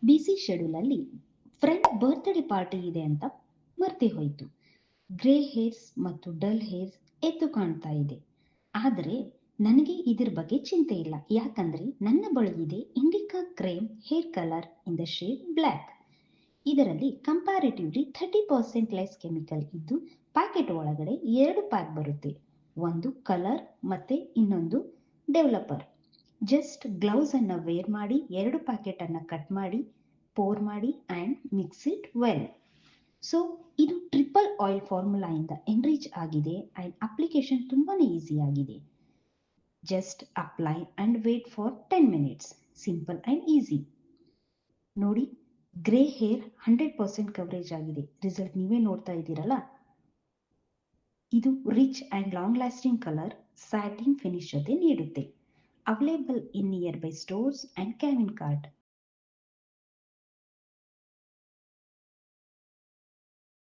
Busy schedule ಅಲ್ಲಿ friend birthday party ಇದೆ ಅಂತ ಮರ್ತೆ ಹೋಯ್ತು. ಗ್ರೇ ಹೇರ್ಸ್ ಮತ್ತು ಡಲ್ ಹೇರ್ಸ್ ಎದ್ದು ಕಾಣ್ತಾ ಇದೆ. ಆದರೆ ನನಗೆ ಇದ್ರ ಬಗ್ಗೆ ಚಿಂತೆ ಇಲ್ಲ, ಯಾಕಂದ್ರೆ ನನ್ನ ಬಳಿ ಇದೆ Indica creme hair colour in the shade black. ಇದರಲ್ಲಿ ಕಂಪ್ಯಾರಿಟಿವ್ಲಿ 30% ಲೆಸ್ ಕೆಮಿಕಲ್ ಇದ್ದು ಪ್ಯಾಕೆಟ್ ಒಳಗಡೆ 2 ಪ್ಯಾಕ್ ಬರುತ್ತೆ. ಒಂದು ಕಲರ್ ಮತ್ತೆ ಇನ್ನೊಂದು ಡೆವಲಪರ್. ಜಸ್ಟ್ ಗ್ಲೌಸ್ ಅನ್ನ ವೇರ್ ಮಾಡಿ 2 ಪ್ಯಾಕೆಟ್ ಅನ್ನ ಕಟ್ ಮಾಡಿ ಪೋರ್ ಮಾಡಿ and mix it well. So ಇದು ಟ್ರಿಪಲ್ ಆಯಿಲ್ ಫಾರ್ಮುಲಾ ಇಂದ ಎನ್ರಿಚ್ ಆಗಿದೆ ಅಂಡ್ ಅಪ್ಲಿಕೇಶನ್ ತುಂಬಾನೇ ಈಸಿ ಆಗಿದೆ. Just apply and wait for 10 minutes. Simple and easy. ನೋಡಿ, ಗ್ರೇ ಹೇರ್ 100% ಕವರೇಜ್ ಆಗಿದೆ. ರಿಸಲ್ಟ್ ನೀವೇ ನೋಡ್ತಾ ಇದ್ದೀರಲ್ಲ. ಇದು rich and long lasting colour satin finish ಜೊತೆ ನೀಡುತ್ತೆ. Available in near by stores and Cavin cart.